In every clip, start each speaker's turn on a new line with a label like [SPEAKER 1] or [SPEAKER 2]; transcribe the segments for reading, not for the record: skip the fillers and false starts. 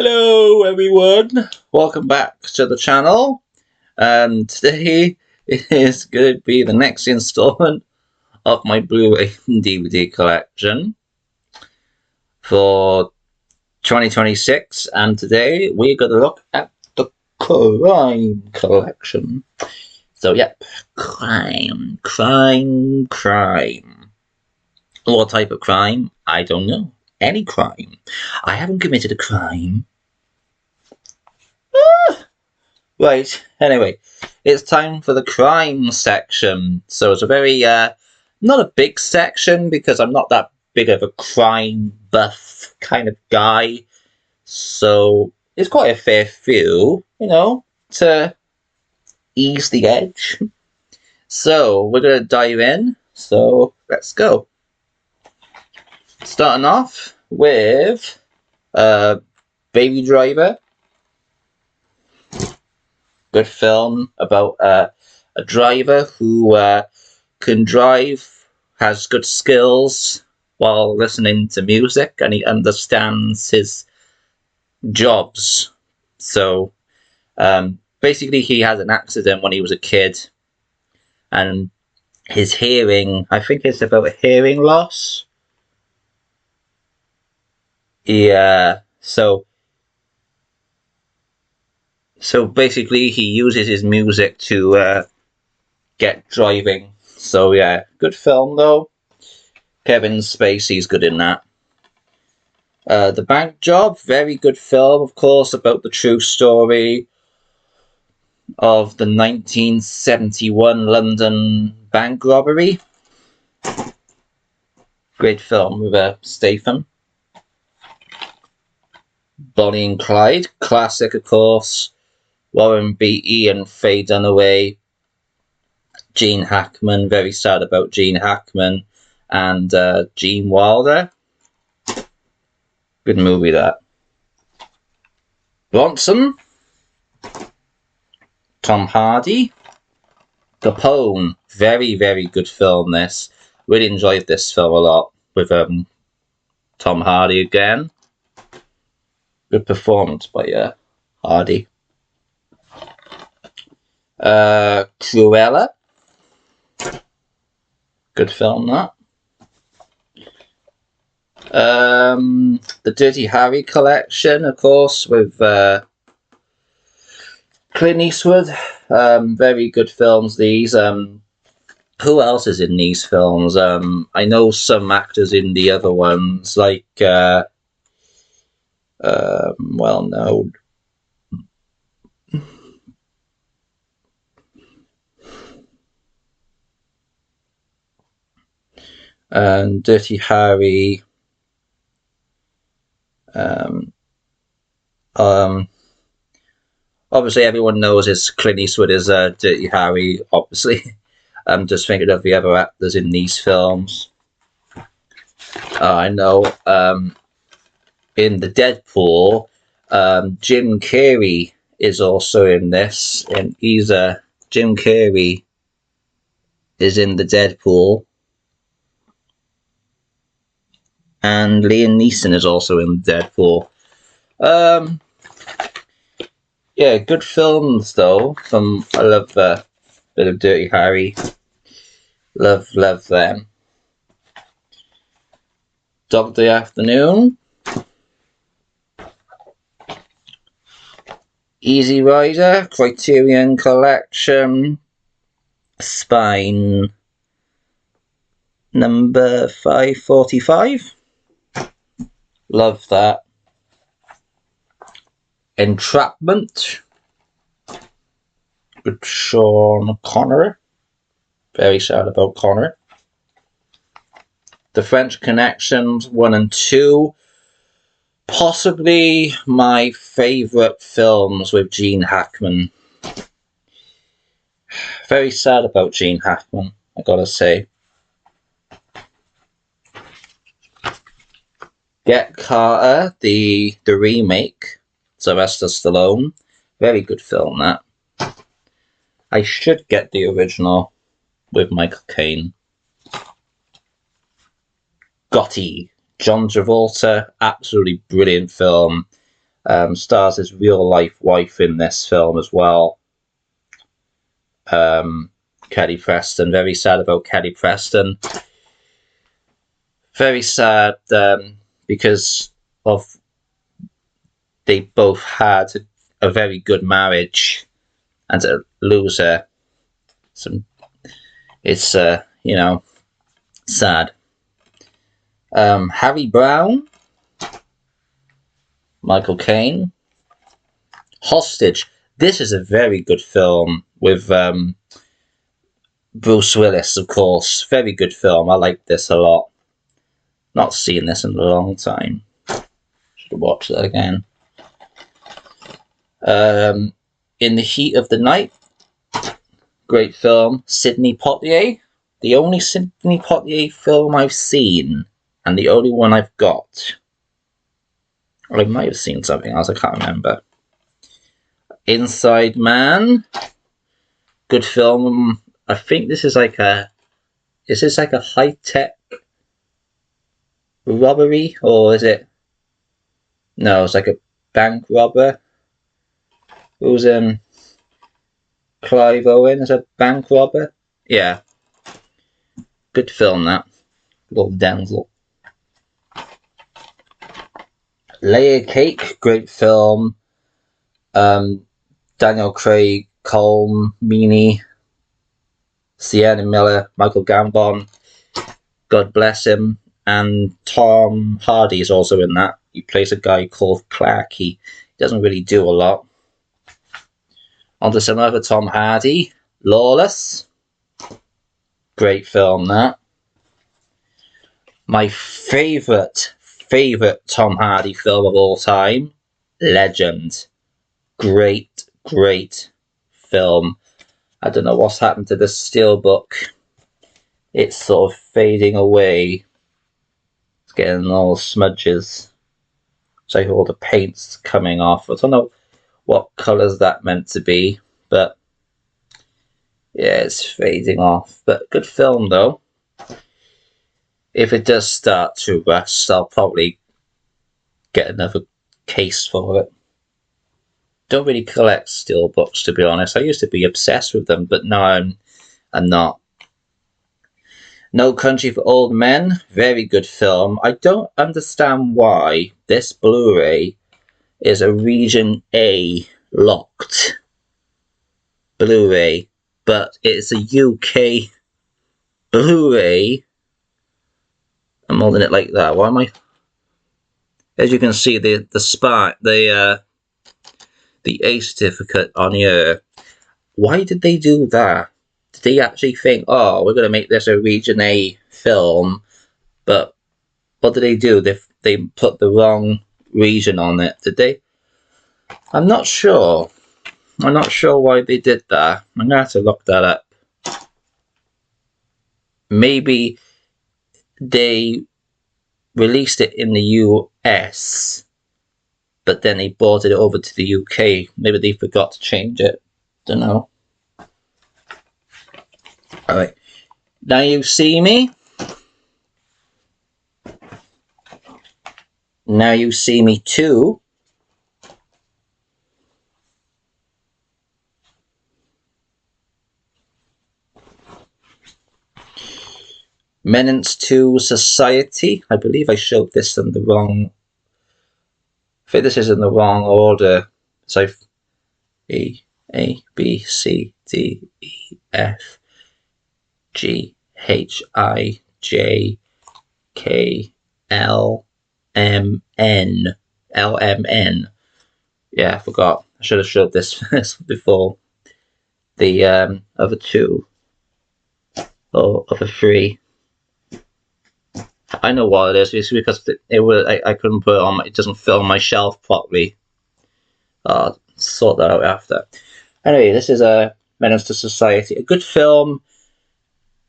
[SPEAKER 1] Hello everyone, welcome back to the channel, and today is going to be the next installment of my Blu Ray and DVD collection for 2026, and today we're going to look at the crime collection. So yep, crime. What type of crime? I don't know. Any crime. I haven't committed a crime. Right, anyway, it's time for the crime section. So it's a very, not a big section because I'm not that big of a crime buff kind of guy. So it's quite a fair few, to ease the edge. So we're going to dive in. So let's go. Starting off with Baby Driver. Good film about a driver who can drive, has good skills while listening to music, and he understands his jobs. So basically he had an accident when he was a kid, and his hearing, I think it's about a hearing loss. Yeah, so basically he uses his music to get driving. So yeah, good film though. Kevin Spacey's good in that. The Bank Job, very good film, of course, about the true story of the 1971 London bank robbery. Great film with Statham. Bonnie and Clyde, classic, of course. Warren Beatty and Faye Dunaway. Gene Hackman, very sad about Gene Hackman, and Gene Wilder. Good movie, that. Bronson. Tom Hardy. Capone, very, very good film, this. Really enjoyed this film a lot with Tom Hardy again. Good performance by Hardy. Cruella. Good film, that. The Dirty Harry collection, of course, with Clint Eastwood. Very good films, these. Who else is in these films? I know some actors in the other ones, like, well, no. And Dirty Harry. Obviously, everyone knows it's Clint Eastwood is Dirty Harry. Obviously, I'm just thinking of the other actors in these films. I know in the Deadpool, Jim Carrey is also in this, and he's Jim Carrey is in the Deadpool. And Liam Neeson is also in Deadpool. Yeah, good films though. I love a bit of Dirty Harry. Love them. Dog of the Afternoon. Easy Rider, Criterion Collection. Spine. Number 545. Love that. Entrapment. Good Sean Connery. Very sad about Connery. The French Connections 1 and 2. Possibly my favourite films with Gene Hackman. Very sad about Gene Hackman, I gotta say. Get Carter, the remake, Sylvester Stallone. Very good film, that. I should get the original with Michael Caine. Gotti, John Travolta, absolutely brilliant film. Stars his real-life wife in this film as well. Kelly Preston. Very sad about Kelly Preston. Very sad because of they both had a very good marriage, and to lose her, it's you know, sad. Harry Brown, Michael Caine. Hostage. This is a very good film with Bruce Willis, of course. Very good film. I like this a lot. Not seen this in a long time. Should have watched that again. In the Heat of the Night. Great film. Sidney Poitier. The only Sidney Poitier film I've seen, and the only one I've got. Or I might have seen something else, I can't remember. Inside Man. Good film. I think this is like a... Is this like a high-tech robbery? Or is it... No, it's like a bank robber. Who's Clive Owen is a bank robber? Yeah. Good film, that. Little Denzel. Layer Cake. Great film. Daniel Craig, Colm Meaney, Sienna Miller, Michael Gambon, God bless him, and Tom Hardy is also in that. He plays a guy called Clark. He doesn't really do a lot. On to some other Tom Hardy, Lawless. Great film, that. My favourite Tom Hardy film of all time, Legend. Great film. I don't know what's happened to the steelbook. It's sort of fading away. It's getting all smudges. It's like all the paint's coming off. I don't know what colours that meant to be, but yeah, it's fading off. But good film though. If it does start to rust, I'll probably get another case for it. Don't really collect steelbooks, to be honest. I used to be obsessed with them, but now I'm not. No Country for Old Men, very good film. I don't understand why this Blu-ray is a Region A locked Blu-ray, but it's a UK Blu-ray. I'm holding it like that. Why am I? As you can see, the A certificate on here. Why did they do that? Did they actually think, oh, we're going to make this a Region A film? But what did they do? They put the wrong region on it, did they? I'm not sure. I'm not sure why they did that. I'm going to have to look that up. Maybe they released it in the US, but then they brought it over to the UK. Maybe they forgot to change it. Don't know. Alright. Now You See Me. Now You See Me 2. Menace to Society. I believe I showed this in the wrong... I think this is in the wrong order. So E, A, B, C, D, E, F, G, H, I, J, K, L, M, N. L, M, N. Yeah, I forgot. I should have showed this before the other two. Or other three. I know what it is. It's because I couldn't put it on. It doesn't fit on my shelf properly. I'll sort that out after. Anyway, this is a Menace to Society. A good film.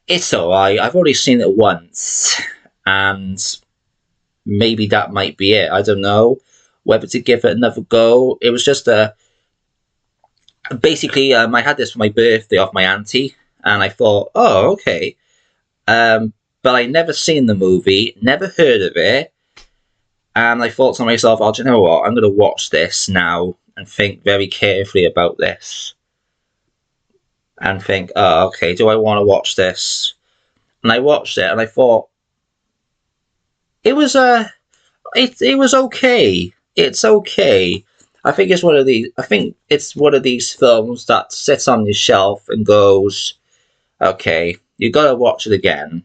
[SPEAKER 1] It's alright. I've already seen it once, and maybe that might be it. I don't know whether to give it another go. It was just basically I had this for my birthday off my auntie, and I thought, oh, okay. But I never seen the movie, never heard of it, And I thought to myself, oh, do you know what? I'm going to watch this now and think very carefully about this. And think, oh, okay, do I want to watch this? And I watched it and I thought, it was it was okay. It's okay. I think it's one of these films that sits on your shelf and goes, okay, you got to watch it again.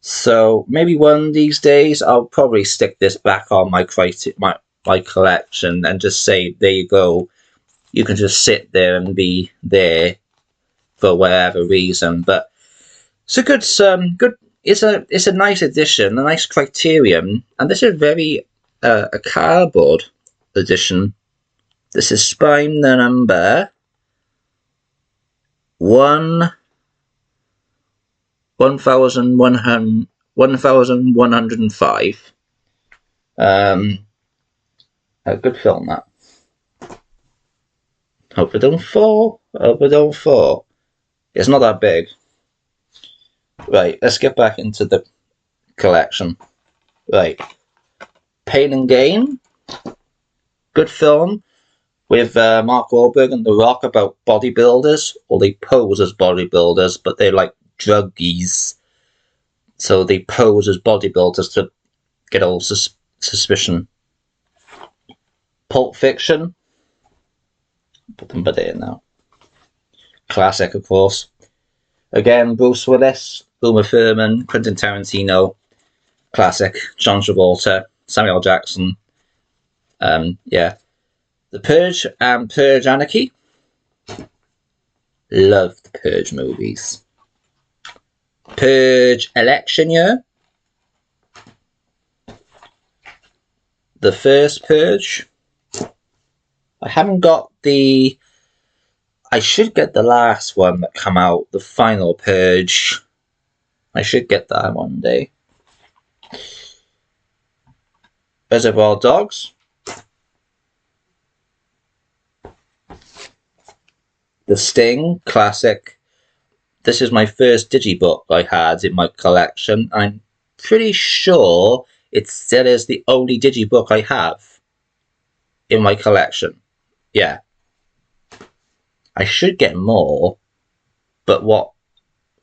[SPEAKER 1] So maybe one of these days I'll probably stick this back on my collection and just say, there you go. You can just sit there and be there for whatever reason. But it's a good. It's a nice edition, a nice Criterion, and this is very a cardboard edition. This is spine the number 1105. A good film, that. Hope it don't fall. Hope it don't fall. It's not that big. Right, let's get back into the collection. Right. Pain and Gain. Good film with Mark Wahlberg and The Rock about bodybuilders. Or they pose as bodybuilders, but they're like druggies. So they pose as bodybuilders to get all suspicion. Pulp Fiction. Put them there now. Classic, of course. Again, Bruce Willis, Uma Thurman, Quentin Tarantino. Classic. John Travolta, Samuel Jackson. Yeah. The Purge and Purge Anarchy. Love the Purge movies. Purge Election Year. The First Purge. I haven't got the... I should get the last one that come out, the Final Purge. I should get that one day. Reservoir Dogs. The Sting, classic. This is my first digibook I had in my collection. I'm pretty sure it still is the only digibook I have in my collection. Yeah. I should get more, but what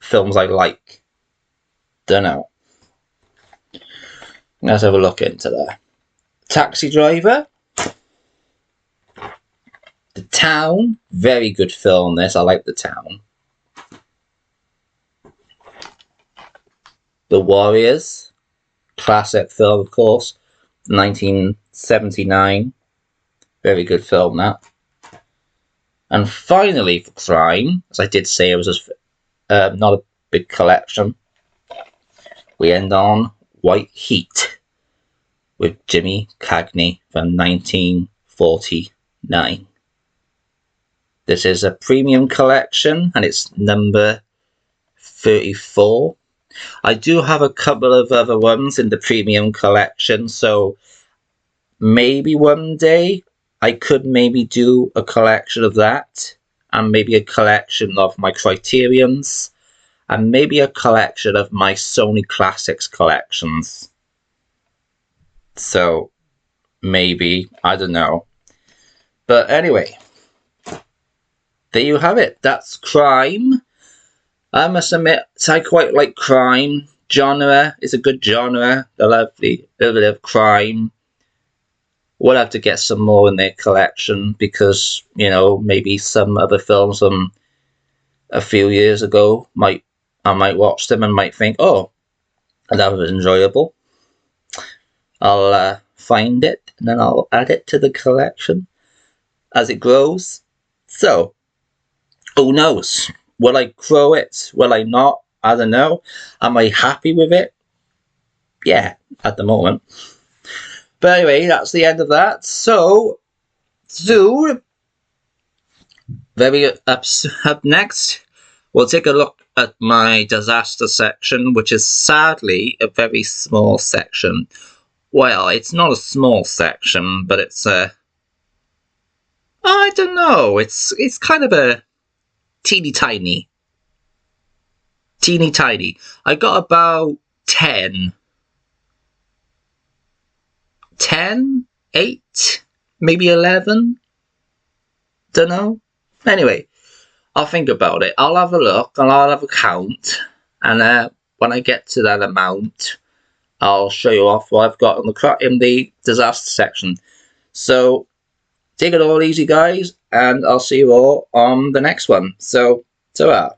[SPEAKER 1] films I like, don't know. Let's have a look into that. Taxi Driver. The Town, very good film this, I like The Town. The Warriors, classic film of course, 1979, very good film that. And finally for crime, as I did say it was just, not a big collection, we end on White Heat with Jimmy Cagney from 1949. This is a premium collection and it's number 34. I do have a couple of other ones in the premium collection, so maybe one day I could maybe do a collection of that, and maybe a collection of my Criterions, and maybe a collection of my Sony Classics collections. So, maybe, I don't know. But anyway, there you have it. That's crime. I must admit, I quite like crime. Genre is a good genre. A lovely little bit of crime. We'll have to get some more in their collection because, you know, maybe some other films from a few years ago I might watch them and might think, oh, that was enjoyable. I'll find it and then I'll add it to the collection as it grows. So, who knows? Will I grow it? Will I not? I don't know. Am I happy with it? Yeah, at the moment. But anyway, that's the end of that. So, up next, we'll take a look at my disaster section, which is sadly a very small section. Well, it's not a small section, but it's I don't know. It's kind of a teeny tiny. I got about 10 10, 8, maybe 11. Don't know. Anyway, I'll think about it. I'll have a look and I'll have a count. And when I get to that amount, I'll show you off what I've got in the disaster section. So take it all easy, guys, and I'll see you all on the next one. So, ta-ra.